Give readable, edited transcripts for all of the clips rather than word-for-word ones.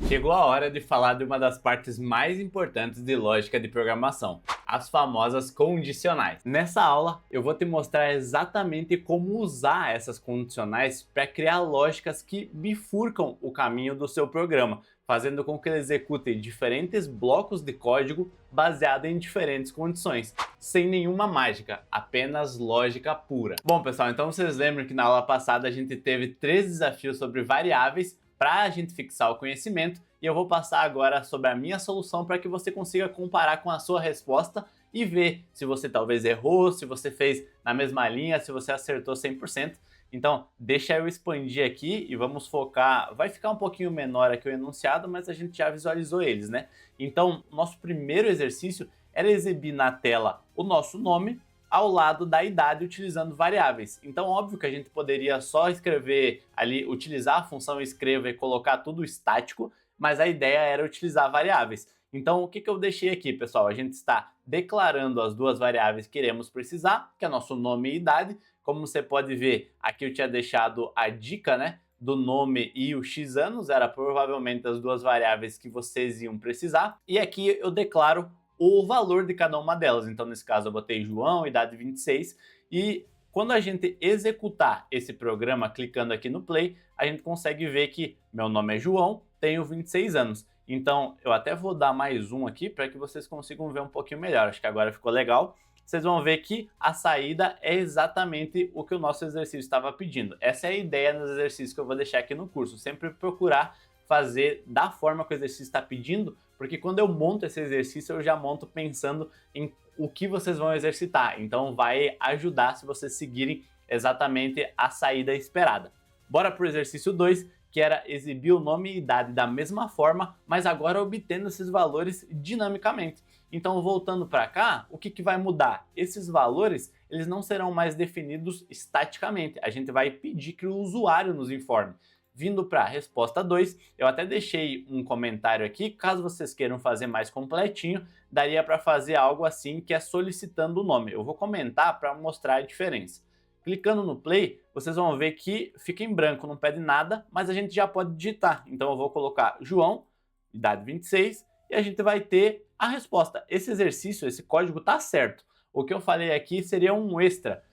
Chegou a hora de falar de uma das partes mais importantes de lógica de programação, as famosas condicionais. Nessa aula, eu vou te mostrar exatamente como usar essas condicionais para criar lógicas que bifurcam o caminho do seu programa, fazendo com que ele execute diferentes blocos de código baseado em diferentes condições, sem nenhuma mágica, apenas lógica pura. Bom, pessoal, então vocês lembram que na aula passada a gente teve 3 desafios sobre variáveis para a gente fixar o conhecimento, e eu vou passar agora sobre a minha solução para que você consiga comparar com a sua resposta e ver se você talvez errou, se você fez na mesma linha, se você acertou 100%. Então, deixa eu expandir aqui e vamos focar. Vai ficar um pouquinho menor aqui o enunciado, mas a gente já visualizou eles, né? Então, nosso primeiro exercício era exibir na tela o nosso nome ao lado da idade utilizando variáveis. Então, óbvio que a gente poderia só escrever ali, utilizar a função escreva e colocar tudo estático, mas a ideia era utilizar variáveis. Então, o que eu deixei aqui, pessoal? A gente está declarando as duas variáveis que iremos precisar, que é nosso nome e idade. Como você pode ver, aqui eu tinha deixado a dica, né, do nome e o x anos, era provavelmente as duas variáveis que vocês iam precisar. E aqui eu declaro o valor de cada uma delas. Então, nesse caso, eu botei João, idade 26, e quando a gente executar esse programa, clicando aqui no play, a gente consegue ver que meu nome é João, tenho 26 anos. Então, eu até vou dar mais um aqui para que vocês consigam ver um pouquinho melhor. Acho que agora ficou legal. Vocês vão ver que a saída é exatamente o que o nosso exercício estava pedindo. Essa é a ideia nos exercícios que eu vou deixar aqui no curso. Sempre procurar fazer da forma que o exercício está pedindo, porque quando eu monto esse exercício, eu já monto pensando em o que vocês vão exercitar. Então vai ajudar se vocês seguirem exatamente a saída esperada. Bora para o exercício 2, que era exibir o nome e idade da mesma forma, mas agora obtendo esses valores dinamicamente. Então, voltando para cá, o que vai mudar? Esses valores, eles não serão mais definidos estaticamente. A gente vai pedir que o usuário nos informe. Vindo para a resposta 2, eu até deixei um comentário aqui, caso vocês queiram fazer mais completinho, daria para fazer algo assim, que é solicitando o nome. Eu vou comentar para mostrar a diferença. Clicando no play, vocês vão ver que fica em branco, não pede nada, mas a gente já pode digitar. Então eu vou colocar João, idade 26, e a gente vai ter a resposta. Esse exercício, esse código está certo. O que eu falei aqui seria um extra.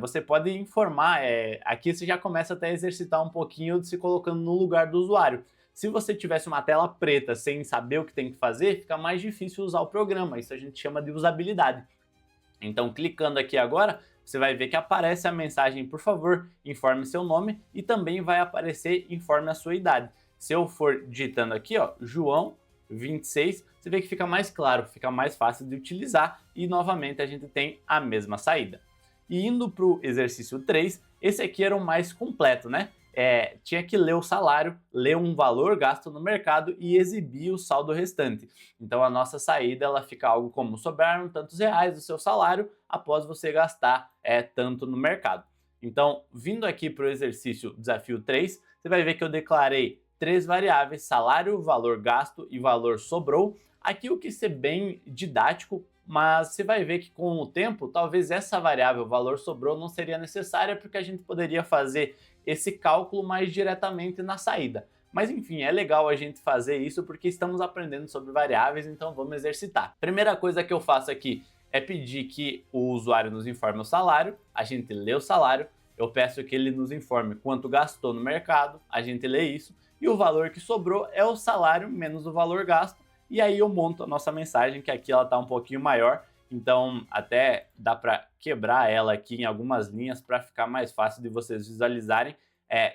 Você pode informar, aqui você já começa até a exercitar um pouquinho se colocando no lugar do usuário. Se você tivesse uma tela preta sem saber o que tem que fazer, fica mais difícil usar o programa. Isso a gente chama de usabilidade. Então, clicando aqui agora, você vai ver que aparece a mensagem, por favor, informe seu nome, e também vai aparecer informe a sua idade. Se eu for digitando aqui, ó, João 26, você vê que fica mais claro, fica mais fácil de utilizar e novamente a gente tem a mesma saída. E indo para o exercício 3, esse aqui era o mais completo, né? Tinha que ler o salário, ler um valor gasto no mercado e exibir o saldo restante. Então a nossa saída ela fica algo como sobraram tantos reais do seu salário após você gastar tanto no mercado. Então, vindo aqui para o exercício desafio 3, você vai ver que eu declarei 3 variáveis, salário, valor gasto e valor sobrou. Aqui eu quis ser bem didático, mas você vai ver que com o tempo, talvez essa variável, valor sobrou, não seria necessária, porque a gente poderia fazer esse cálculo mais diretamente na saída. Mas enfim, é legal a gente fazer isso porque estamos aprendendo sobre variáveis, então vamos exercitar. Primeira coisa que eu faço aqui é pedir que o usuário nos informe o salário, a gente lê o salário, eu peço que ele nos informe quanto gastou no mercado, a gente lê isso, e o valor que sobrou é o salário menos o valor gasto, e aí eu monto a nossa mensagem, que aqui ela está um pouquinho maior, então até dá para quebrar ela aqui em algumas linhas para ficar mais fácil de vocês visualizarem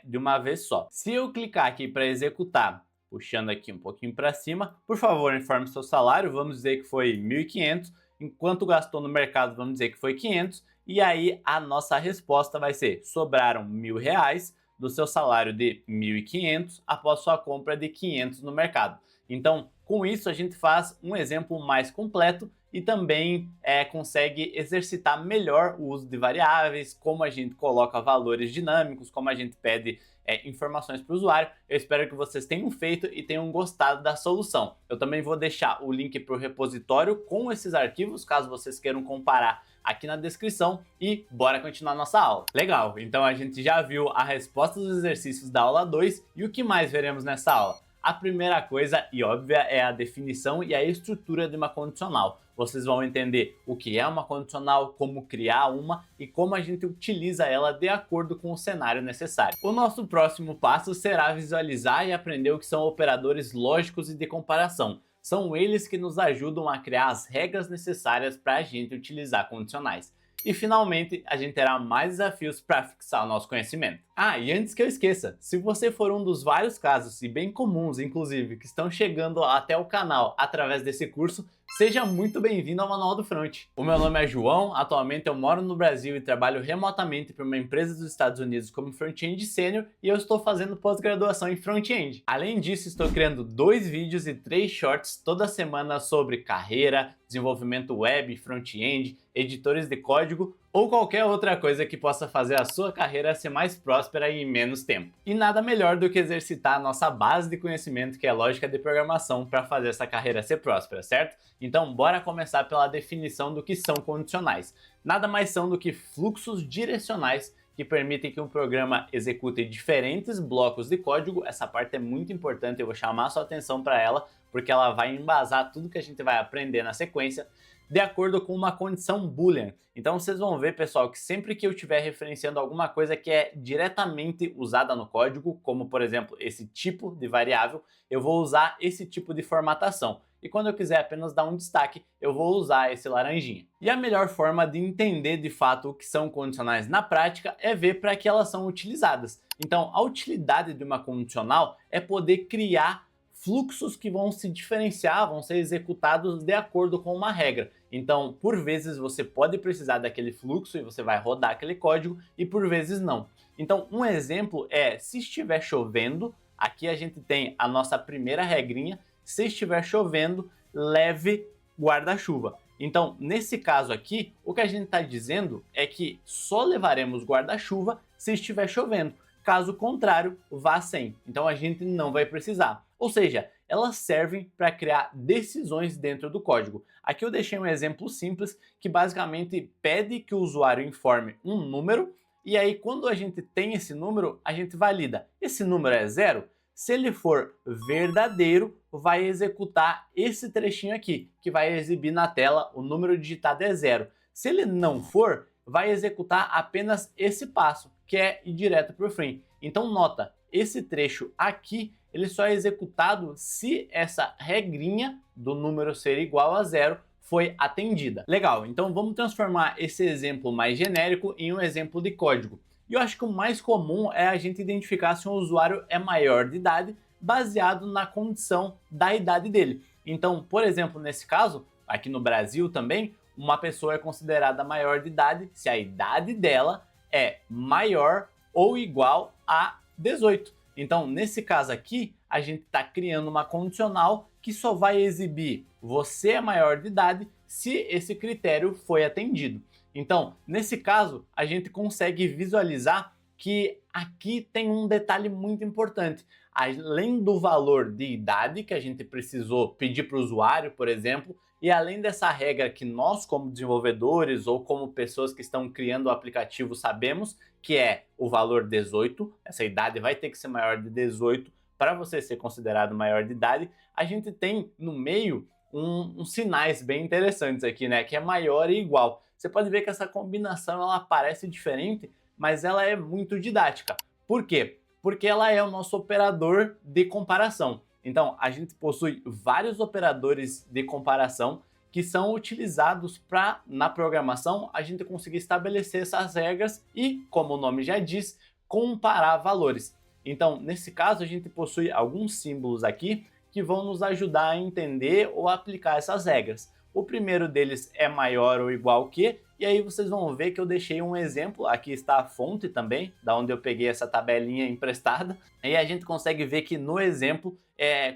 de uma vez só. Se eu clicar aqui para executar, puxando aqui um pouquinho para cima, por favor, informe seu salário, vamos dizer que foi 1.500, enquanto gastou no mercado, vamos dizer que foi 500, e aí a nossa resposta vai ser, sobraram R$1.000 do seu salário de 1.500 após sua compra de 500 no mercado. Então, com isso, a gente faz um exemplo mais completo e também consegue exercitar melhor o uso de variáveis, como a gente coloca valores dinâmicos, como a gente pede informações para o usuário. Eu espero que vocês tenham feito e tenham gostado da solução. Eu também vou deixar o link para o repositório com esses arquivos, caso vocês queiram comparar aqui na descrição, e bora continuar nossa aula. Legal, então a gente já viu a resposta dos exercícios da aula 2 e o que mais veremos nessa aula? A primeira coisa, e óbvia, é a definição e a estrutura de uma condicional. Vocês vão entender o que é uma condicional, como criar uma e como a gente utiliza ela de acordo com o cenário necessário. O nosso próximo passo será visualizar e aprender o que são operadores lógicos e de comparação. São eles que nos ajudam a criar as regras necessárias para a gente utilizar condicionais. E finalmente, a gente terá mais desafios para fixar o nosso conhecimento. Ah, e antes que eu esqueça, se você for um dos vários casos, e bem comuns inclusive, que estão chegando até o canal através desse curso, seja muito bem-vindo ao Manual do Front. O meu nome é João, atualmente eu moro no Brasil e trabalho remotamente para uma empresa dos Estados Unidos como Front-End Sênior e eu estou fazendo pós-graduação em Front-End. Além disso, estou criando 2 vídeos e 3 shorts toda semana sobre carreira, desenvolvimento web, front-end, editores de código ou qualquer outra coisa que possa fazer a sua carreira ser mais próspera e em menos tempo. E nada melhor do que exercitar a nossa base de conhecimento, que é lógica de programação, para fazer essa carreira ser próspera, certo? Então bora começar pela definição do que são condicionais. Nada mais são do que fluxos direcionais que permitem que um programa execute diferentes blocos de código. Essa parte é muito importante, eu vou chamar a sua atenção para ela, porque ela vai embasar tudo que a gente vai aprender na sequência, de acordo com uma condição boolean. Então vocês vão ver, pessoal, que sempre que eu estiver referenciando alguma coisa que é diretamente usada no código, como por exemplo esse tipo de variável, eu vou usar esse tipo de formatação. E quando eu quiser apenas dar um destaque, eu vou usar esse laranjinha. E a melhor forma de entender de fato o que são condicionais na prática é ver para que elas são utilizadas. Então a utilidade de uma condicional é poder criar fluxos que vão se diferenciar, vão ser executados de acordo com uma regra. Então, por vezes você pode precisar daquele fluxo e você vai rodar aquele código e por vezes não. Então, um exemplo é se estiver chovendo, aqui a gente tem a nossa primeira regrinha, se estiver chovendo, leve guarda-chuva. Então, nesse caso aqui, o que a gente está dizendo é que só levaremos guarda-chuva se estiver chovendo. Caso contrário, vá sem. Então a gente não vai precisar. Ou seja, elas servem para criar decisões dentro do código. Aqui eu deixei um exemplo simples que basicamente pede que o usuário informe um número e aí quando a gente tem esse número, a gente valida. Esse número é 0? Se ele for verdadeiro, vai executar esse trechinho aqui, que vai exibir na tela o número digitado é 0. Se ele não for, vai executar apenas esse passo, que é ir direto para o fim. Então nota, esse trecho aqui, ele só é executado se essa regrinha do número ser igual a 0 foi atendida. Legal, então vamos transformar esse exemplo mais genérico em um exemplo de código. E eu acho que o mais comum é a gente identificar se um usuário é maior de idade baseado na condição da idade dele. Então, por exemplo, nesse caso, aqui no Brasil também, uma pessoa é considerada maior de idade se a idade dela é maior ou igual a 18. Então, nesse caso aqui, a gente está criando uma condicional que só vai exibir você é maior de idade se esse critério foi atendido. Então, nesse caso, a gente consegue visualizar que aqui tem um detalhe muito importante. Além do valor de idade que a gente precisou pedir para o usuário, por exemplo, e além dessa regra que nós como desenvolvedores ou como pessoas que estão criando o aplicativo sabemos, que é o valor 18, essa idade vai ter que ser maior de 18 para você ser considerado maior de idade, a gente tem no meio uns sinais bem interessantes aqui, né? Que é maior e igual. Você pode ver que essa combinação ela parece diferente, mas ela é muito didática. Por quê? Porque ela é o nosso operador de comparação. Então, a gente possui vários operadores de comparação que são utilizados para, na programação, a gente conseguir estabelecer essas regras e, como o nome já diz, comparar valores. Então, nesse caso, a gente possui alguns símbolos aqui que vão nos ajudar a entender ou aplicar essas regras. O primeiro deles é maior ou igual que, e aí vocês vão ver que eu deixei um exemplo, aqui está a fonte também, da onde eu peguei essa tabelinha emprestada, e a gente consegue ver que no exemplo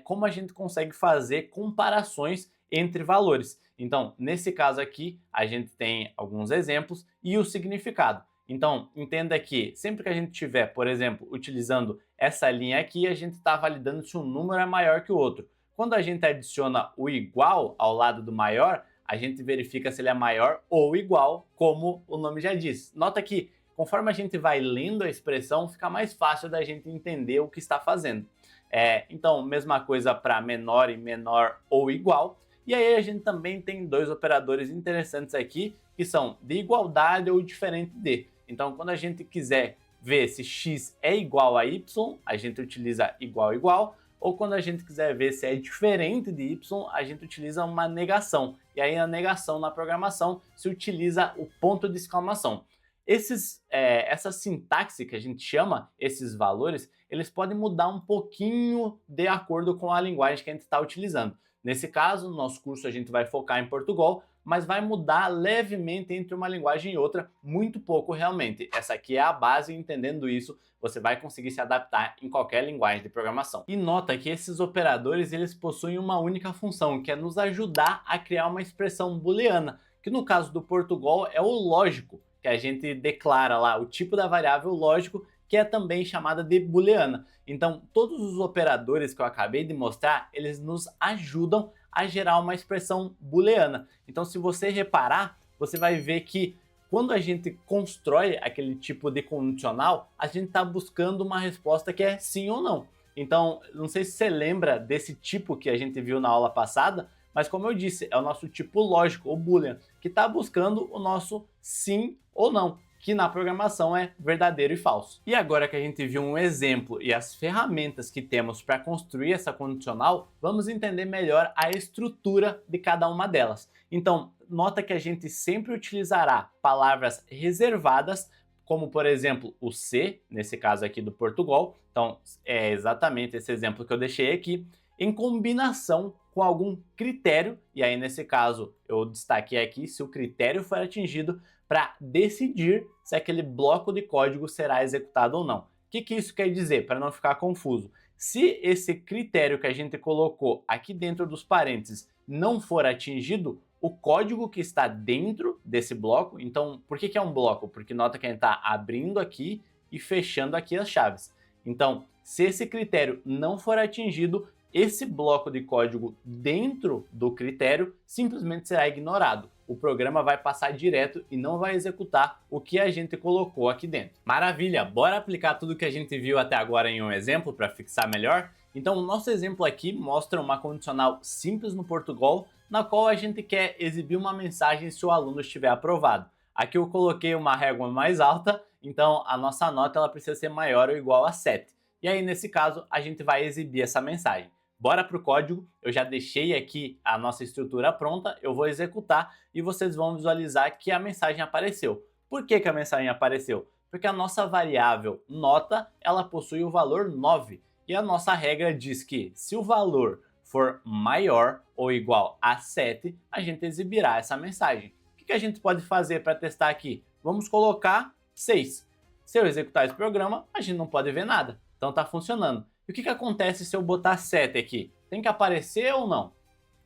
como a gente consegue fazer comparações entre valores. Então, nesse caso aqui, a gente tem alguns exemplos e o significado. Então, entenda que sempre que a gente estiver, por exemplo, utilizando essa linha aqui, a gente está validando se um número é maior que o outro. Quando a gente adiciona o igual ao lado do maior, a gente verifica se ele é maior ou igual, como o nome já diz. Nota que, conforme a gente vai lendo a expressão, fica mais fácil da gente entender o que está fazendo. Então, mesma coisa para menor e menor ou igual. E aí a gente também tem dois operadores interessantes aqui, que são de igualdade ou diferente de. Então, quando a gente quiser ver se x é igual a y, a gente utiliza igual igual, ou quando a gente quiser ver se é diferente de y, a gente utiliza uma negação. E aí a negação na programação se utiliza o ponto de exclamação. Essa sintaxe que a gente chama, esses valores, eles podem mudar um pouquinho de acordo com a linguagem que a gente está utilizando. Nesse caso, no nosso curso a gente vai focar em Portugal, mas vai mudar levemente entre uma linguagem e outra, muito pouco realmente. Essa aqui é a base, e entendendo isso, você vai conseguir se adaptar em qualquer linguagem de programação. E nota que esses operadores, eles possuem uma única função, que é nos ajudar a criar uma expressão booleana, que no caso do Portugal é o lógico, que a gente declara lá o tipo da variável lógico, que é também chamada de booleana. Então, todos os operadores que eu acabei de mostrar, eles nos ajudam a gerar uma expressão booleana. Então, se você reparar, você vai ver que quando a gente constrói aquele tipo de condicional, a gente está buscando uma resposta que é sim ou não. Então, não sei se você lembra desse tipo que a gente viu na aula passada, mas como eu disse, é o nosso tipo lógico, ou boolean, que está buscando o nosso sim ou não, que na programação é verdadeiro e falso. E agora que a gente viu um exemplo e as ferramentas que temos para construir essa condicional, vamos entender melhor a estrutura de cada uma delas. Então, nota que a gente sempre utilizará palavras reservadas, como por exemplo o se, nesse caso aqui do Portugal, então é exatamente esse exemplo que eu deixei aqui, em combinação com algum critério, e aí nesse caso eu destaquei aqui se o critério for atingido, para decidir se aquele bloco de código será executado ou não. O que isso quer dizer, para não ficar confuso? Se esse critério que a gente colocou aqui dentro dos parênteses não for atingido, o código que está dentro desse bloco, então por que é um bloco? Porque nota que a gente está abrindo aqui e fechando aqui as chaves. Então, se esse critério não for atingido, esse bloco de código dentro do critério simplesmente será ignorado. O programa vai passar direto e não vai executar o que a gente colocou aqui dentro. Maravilha! Bora aplicar tudo que a gente viu até agora em um exemplo para fixar melhor? Então, o nosso exemplo aqui mostra uma condicional simples no Portugal, na qual a gente quer exibir uma mensagem se o aluno estiver aprovado. Aqui eu coloquei uma régua mais alta, então a nossa nota ela precisa ser maior ou igual a 7. E aí, nesse caso, a gente vai exibir essa mensagem. Bora para o código, eu já deixei aqui a nossa estrutura pronta, eu vou executar e vocês vão visualizar que a mensagem apareceu. Por que a mensagem apareceu? Porque a nossa variável nota, ela possui o valor 9 e a nossa regra diz que se o valor for maior ou igual a 7, a gente exibirá essa mensagem. O que a gente pode fazer para testar aqui? Vamos colocar 6. Se eu executar esse programa, a gente não pode ver nada, então está funcionando. E o que acontece se eu botar 7 aqui? Tem que aparecer ou não?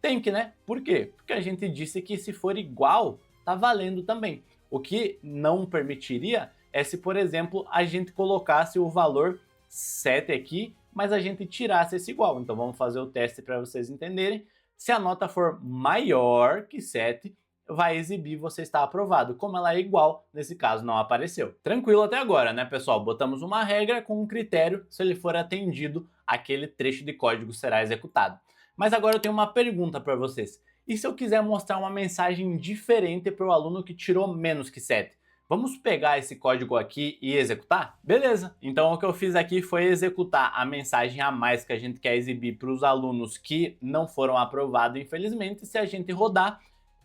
Tem que, né? Por quê? Porque a gente disse que se for igual, tá valendo também. O que não permitiria é se, por exemplo, a gente colocasse o valor 7 aqui, mas a gente tirasse esse igual. Então vamos fazer o teste para vocês entenderem. Se a nota for maior que 7, vai exibir você está aprovado. Como ela é igual, nesse caso não apareceu. Tranquilo até agora, né, pessoal? Botamos uma regra com um critério, se ele for atendido, aquele trecho de código será executado. Mas agora eu tenho uma pergunta para vocês. E se eu quiser mostrar uma mensagem diferente para o aluno que tirou menos que 7? Vamos pegar esse código aqui e executar? Beleza! Então o que eu fiz aqui foi executar a mensagem a mais que a gente quer exibir para os alunos que não foram aprovados, infelizmente. Se a gente rodar,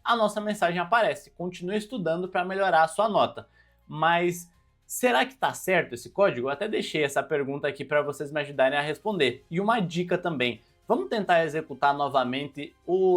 a nossa mensagem aparece. Continue estudando para melhorar a sua nota. Mas será que está certo esse código? Eu até deixei essa pergunta aqui para vocês me ajudarem a responder. E uma dica também. Vamos tentar executar novamente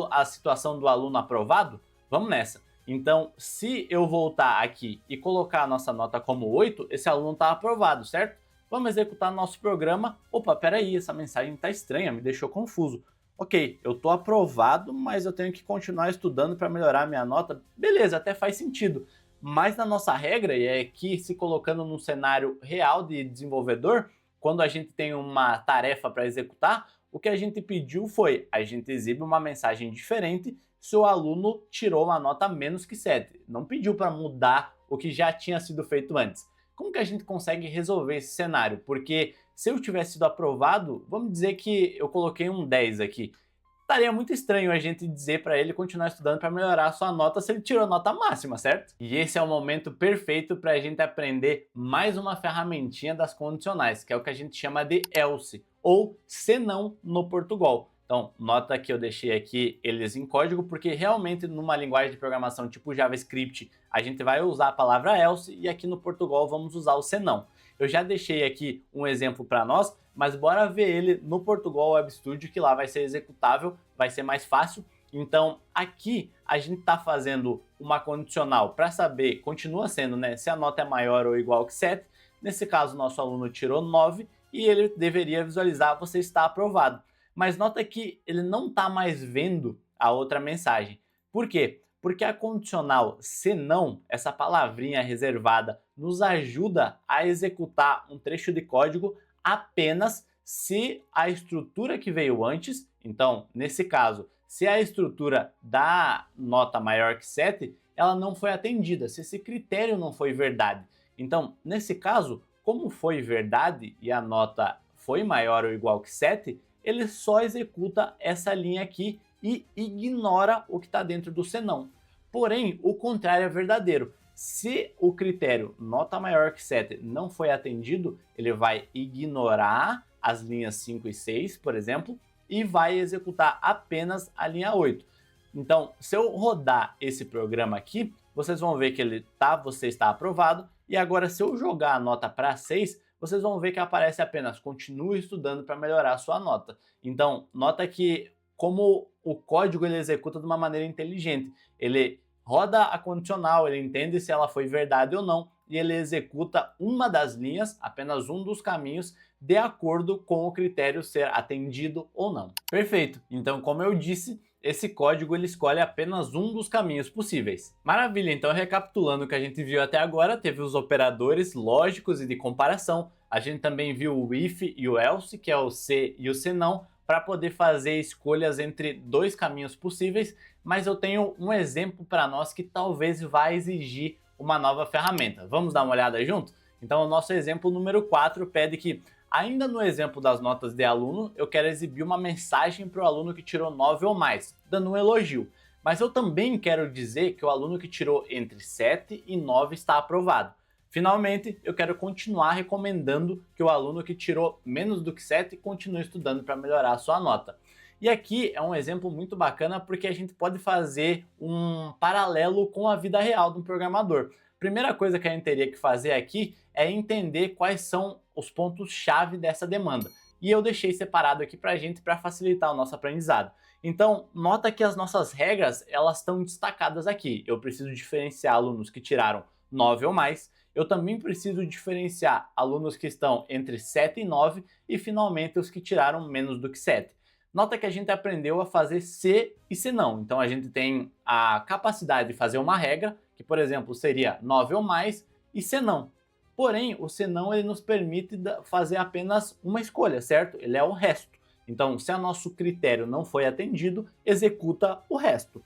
a situação do aluno aprovado? Vamos nessa. Então, se eu voltar aqui e colocar a nossa nota como 8, esse aluno está aprovado, certo? Vamos executar nosso programa. Opa, peraí, essa mensagem está estranha, me deixou confuso. Ok, eu estou aprovado, mas eu tenho que continuar estudando para melhorar a minha nota. Beleza, até faz sentido. Mas na nossa regra, e é aqui se colocando num cenário real de desenvolvedor, quando a gente tem uma tarefa para executar, o que a gente pediu foi, a gente exibe uma mensagem diferente se o aluno tirou uma nota menos que 7. Não pediu para mudar o que já tinha sido feito antes. Como que a gente consegue resolver esse cenário? Porque se eu tivesse sido aprovado, vamos dizer que eu coloquei um 10 aqui. Estaria muito estranho a gente dizer para ele continuar estudando para melhorar a sua nota se ele tirou a nota máxima, certo? E esse é o momento perfeito para a gente aprender mais uma ferramentinha das condicionais, que é o que a gente chama de else, ou senão no Portugal. Então, nota que eu deixei aqui eles em código, porque realmente numa linguagem de programação tipo JavaScript, a gente vai usar a palavra else e aqui no Portugal vamos usar o senão. Eu já deixei aqui um exemplo para nós, mas bora ver ele no Portugal Web Studio, que lá vai ser executável, vai ser mais fácil. Então, aqui a gente está fazendo uma condicional para saber, continua sendo, né, se a nota é maior ou igual que 7. Nesse caso, nosso aluno tirou 9 e ele deveria visualizar, você está aprovado. Mas nota que ele não está mais vendo a outra mensagem. Por quê? Porque a condicional senão, essa palavrinha reservada, nos ajuda a executar um trecho de código apenas se a estrutura que veio antes, então, nesse caso, se a estrutura da nota maior que 7, ela não foi atendida, se esse critério não foi verdade. Então, nesse caso, como foi verdade e a nota foi maior ou igual que 7, ele só executa essa linha aqui e ignora o que está dentro do senão. Porém, o contrário é verdadeiro. Se o critério nota maior que 7 não foi atendido, ele vai ignorar as linhas 5 e 6, por exemplo, e vai executar apenas a linha 8. Então, se eu rodar esse programa aqui, vocês vão ver que você está aprovado, e agora se eu jogar a nota para 6, vocês vão ver que aparece apenas continue estudando para melhorar a sua nota. Então, nota que como o código ele executa de uma maneira inteligente. Ele roda a condicional, ele entende se ela foi verdade ou não, e ele executa uma das linhas, apenas um dos caminhos, de acordo com o critério ser atendido ou não. Perfeito! Então, como eu disse, esse código ele escolhe apenas um dos caminhos possíveis. Maravilha! Então, recapitulando o que a gente viu até agora, teve os operadores lógicos e de comparação, a gente também viu o if e o else, que é o se e o senão, para poder fazer escolhas entre dois caminhos possíveis, mas eu tenho um exemplo para nós que talvez vai exigir uma nova ferramenta. Vamos dar uma olhada junto? Então, o nosso exemplo número 4 pede que, ainda no exemplo das notas de aluno, eu quero exibir uma mensagem para o aluno que tirou 9 ou mais, dando um elogio. Mas eu também quero dizer que o aluno que tirou entre 7 e 9 está aprovado. Finalmente, eu quero continuar recomendando que o aluno que tirou menos do que 7 continue estudando para melhorar a sua nota. E aqui é um exemplo muito bacana porque a gente pode fazer um paralelo com a vida real de um programador. Primeira coisa que a gente teria que fazer aqui é entender quais são os pontos-chave dessa demanda. E eu deixei separado aqui para a gente para facilitar o nosso aprendizado. Então, nota que as nossas regras elas estão destacadas aqui. Eu preciso diferenciar alunos que tiraram 9 ou mais. Eu também preciso diferenciar alunos que estão entre 7 e 9 e, finalmente, os que tiraram menos do que 7. Nota que a gente aprendeu a fazer se e se não. Então, a gente tem a capacidade de fazer uma regra, que, por exemplo, seria 9 ou mais, e se não. Porém, o se não ele nos permite fazer apenas uma escolha, certo? Ele é o resto. Então, se o nosso critério não foi atendido, executa o resto.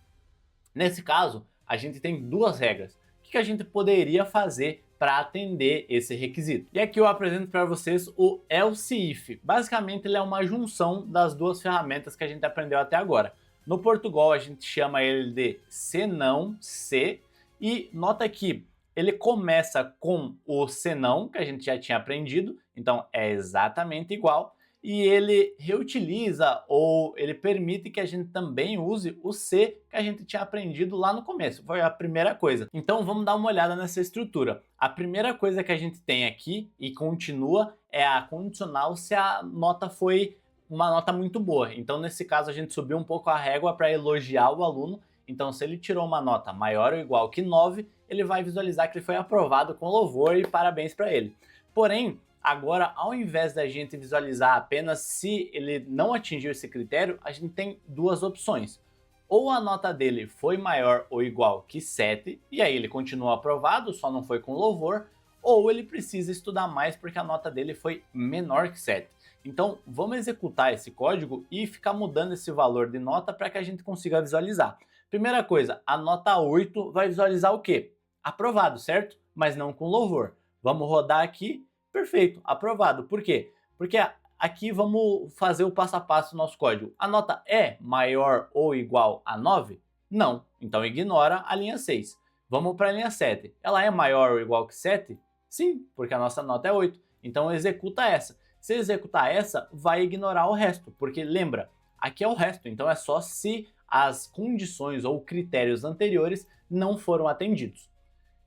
Nesse caso, a gente tem duas regras. O que a gente poderia fazer para atender esse requisito? E aqui eu apresento para vocês o else if. Basicamente, ele é uma junção das duas ferramentas que a gente aprendeu até agora. No Portugal, a gente chama ele de senão, se, e nota que ele começa com o senão, que a gente já tinha aprendido, então é exatamente igual, e ele reutiliza ou ele permite que a gente também use o se que a gente tinha aprendido lá no começo. Foi a primeira coisa. Então vamos dar uma olhada nessa estrutura. A primeira coisa que a gente tem aqui e continua é a condicional se a nota foi uma nota muito boa. Então nesse caso a gente subiu um pouco a régua para elogiar o aluno. Então se ele tirou uma nota maior ou igual que 9, ele vai visualizar que ele foi aprovado com louvor e parabéns para ele. Porém, agora, ao invés da gente visualizar apenas se ele não atingiu esse critério, a gente tem duas opções. Ou a nota dele foi maior ou igual que 7, e aí ele continua aprovado, só não foi com louvor, ou ele precisa estudar mais porque a nota dele foi menor que 7. Então, vamos executar esse código e ficar mudando esse valor de nota para que a gente consiga visualizar. Primeira coisa, a nota 8 vai visualizar o quê? Aprovado, certo? Mas não com louvor. Vamos rodar aqui. Perfeito, aprovado. Por quê? Porque aqui vamos fazer o passo a passo do nosso código. A nota é maior ou igual a 9? Não, então ignora a linha 6. Vamos para a linha 7. Ela é maior ou igual que 7? Sim, porque a nossa nota é 8. Então executa essa. Se executar essa, vai ignorar o resto, porque lembra, aqui é o resto, então é só se as condições ou critérios anteriores não foram atendidos.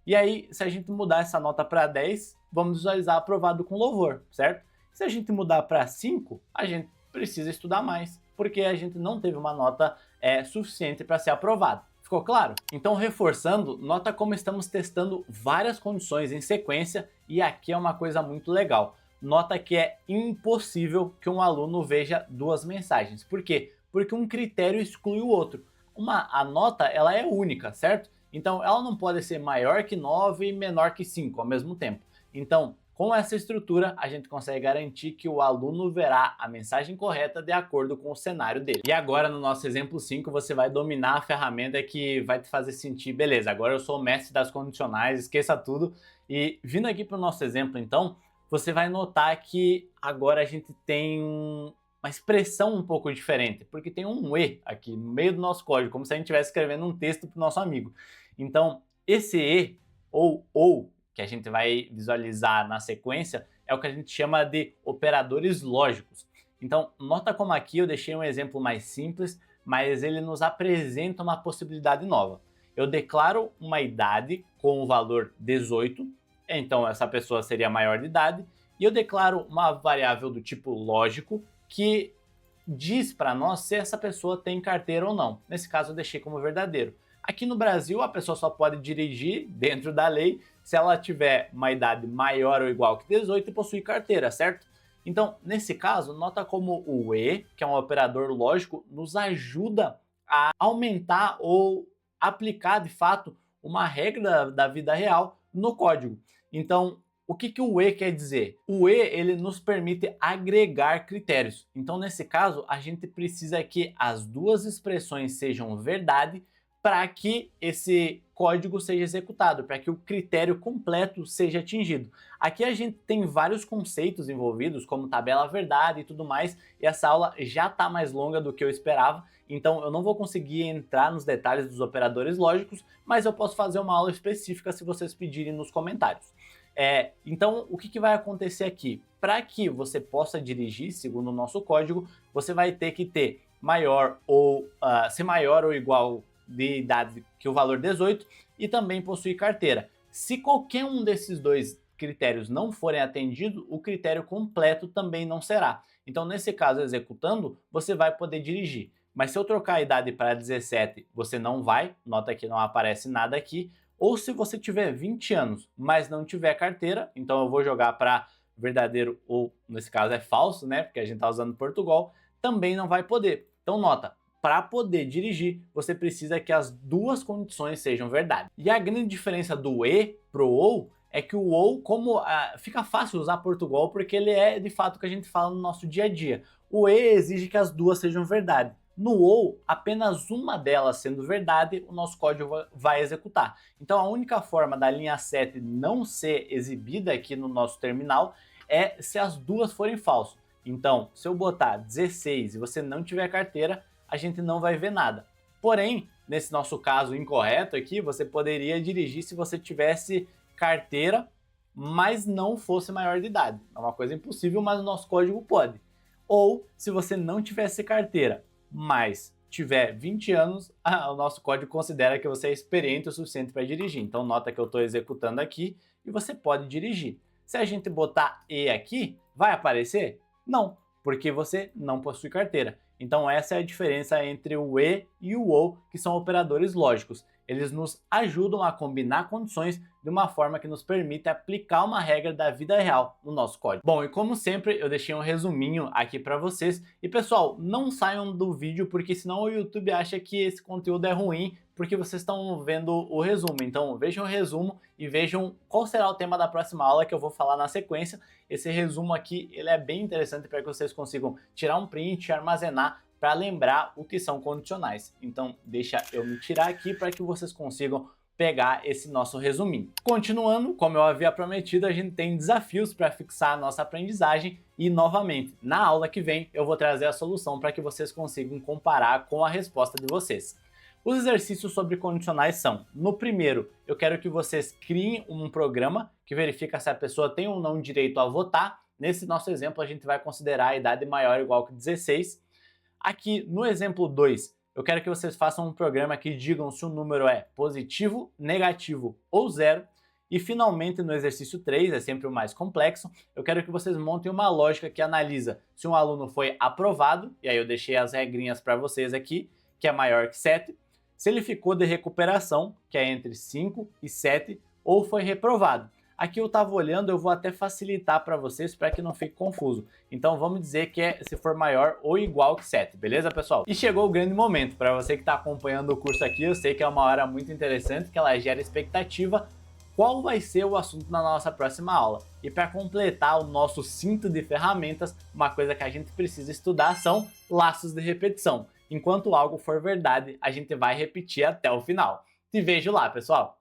E aí, se a gente mudar essa nota para 10, vamos visualizar aprovado com louvor, certo? Se a gente mudar para 5, a gente precisa estudar mais, porque a gente não teve uma nota suficiente para ser aprovado. Ficou claro? Então, reforçando, nota como estamos testando várias condições em sequência, e aqui é uma coisa muito legal. Nota que é impossível que um aluno veja duas mensagens. Por quê? Porque um critério exclui o outro. A nota ela é única, certo? Então ela não pode ser maior que 9 e menor que 5 ao mesmo tempo. Então, com essa estrutura, a gente consegue garantir que o aluno verá a mensagem correta de acordo com o cenário dele. E agora, no nosso exemplo 5, você vai dominar a ferramenta que vai te fazer sentir, beleza, agora eu sou o mestre das condicionais, esqueça tudo. E vindo aqui para o nosso exemplo, então, você vai notar que agora a gente tem uma expressão um pouco diferente, porque tem um E aqui no meio do nosso código, como se a gente estivesse escrevendo um texto para o nosso amigo. Então, esse E ou que a gente vai visualizar na sequência é o que a gente chama de operadores lógicos. Então, nota como aqui eu deixei um exemplo mais simples, mas ele nos apresenta uma possibilidade nova. Eu declaro uma idade com o valor 18, então essa pessoa seria maior de idade, e eu declaro uma variável do tipo lógico que diz para nós se essa pessoa tem carteira ou não. Nesse caso eu deixei como verdadeiro. Aqui no Brasil, a pessoa só pode dirigir dentro da lei se ela tiver uma idade maior ou igual que 18 e possuir carteira, certo? Então, nesse caso, nota como o E, que é um operador lógico, nos ajuda a aumentar ou aplicar de fato uma regra da vida real no código. Então, o que o E quer dizer? O E ele nos permite agregar critérios. Então, nesse caso, a gente precisa que as duas expressões sejam verdade para que esse código seja executado, para que o critério completo seja atingido. Aqui a gente tem vários conceitos envolvidos, como tabela verdade e tudo mais, e essa aula já está mais longa do que eu esperava, então eu não vou conseguir entrar nos detalhes dos operadores lógicos, mas eu posso fazer uma aula específica se vocês pedirem nos comentários. Então, o que vai acontecer aqui? Para que você possa dirigir, segundo o nosso código, você vai ter que ter ser maior ou igual de idade que o valor 18 e também possuir carteira. Se qualquer um desses dois critérios não forem atendidos, o critério completo também não será. Então, nesse caso, executando, você vai poder dirigir. Mas se eu trocar a idade para 17, você não vai, nota que não aparece nada aqui. Ou se você tiver 20 anos, mas não tiver carteira, então eu vou jogar para verdadeiro ou, nesse caso, é falso, né? Porque a gente está usando Portugal, também não vai poder. Então, nota, para poder dirigir, você precisa que as duas condições sejam verdade. E a grande diferença do E pro OU é que o OU, como fica fácil usar Portugal, porque ele é de fato o que a gente fala no nosso dia a dia. O E exige que as duas sejam verdade. No OU, apenas uma delas sendo verdade, o nosso código vai executar. Então a única forma da linha 7 não ser exibida aqui no nosso terminal é se as duas forem falso. Então, se eu botar 16 e você não tiver carteira, a gente não vai ver nada. Porém, nesse nosso caso incorreto aqui, você poderia dirigir se você tivesse carteira, mas não fosse maior de idade. É uma coisa impossível, mas o nosso código pode. Ou se você não tivesse carteira, mas tiver 20 anos, o nosso código considera que você é experiente o suficiente para dirigir. Então nota que eu estou executando aqui e você pode dirigir. Se a gente botar E aqui, vai aparecer? Não, porque você não possui carteira. Então essa é a diferença entre o E e o OU, que são operadores lógicos. Eles nos ajudam a combinar condições de uma forma que nos permite aplicar uma regra da vida real no nosso código. Bom, e como sempre, eu deixei um resuminho aqui para vocês. E pessoal, não saiam do vídeo, porque senão o YouTube acha que esse conteúdo é ruim, porque vocês estão vendo o resumo. Então vejam o resumo e vejam qual será o tema da próxima aula que eu vou falar na sequência. Esse resumo aqui, ele é bem interessante para que vocês consigam tirar um print e armazenar para lembrar o que são condicionais. Então deixa eu me tirar aqui para que vocês consigam pegar esse nosso resuminho. Continuando, como eu havia prometido, a gente tem desafios para fixar a nossa aprendizagem e, novamente, na aula que vem eu vou trazer a solução para que vocês consigam comparar com a resposta de vocês. Os exercícios sobre condicionais são: no primeiro, eu quero que vocês criem um programa que verifica se a pessoa tem ou não direito a votar. Nesse nosso exemplo, a gente vai considerar a idade maior ou igual que 16. Aqui no exemplo 2, eu quero que vocês façam um programa que digam se o número é positivo, negativo ou zero. E finalmente no exercício 3, é sempre o mais complexo, eu quero que vocês montem uma lógica que analisa se um aluno foi aprovado, e aí eu deixei as regrinhas para vocês aqui, que é maior que 7, se ele ficou de recuperação, que é entre 5 e 7, ou foi reprovado. Aqui eu estava olhando, eu vou até facilitar para vocês para que não fique confuso. Então vamos dizer que é se for maior ou igual que 7, beleza, pessoal? E chegou o grande momento. Para você que está acompanhando o curso aqui, eu sei que é uma hora muito interessante, que ela gera expectativa. Qual vai ser o assunto na nossa próxima aula? E para completar o nosso cinto de ferramentas, uma coisa que a gente precisa estudar são laços de repetição. Enquanto algo for verdade, a gente vai repetir até o final. Te vejo lá, pessoal!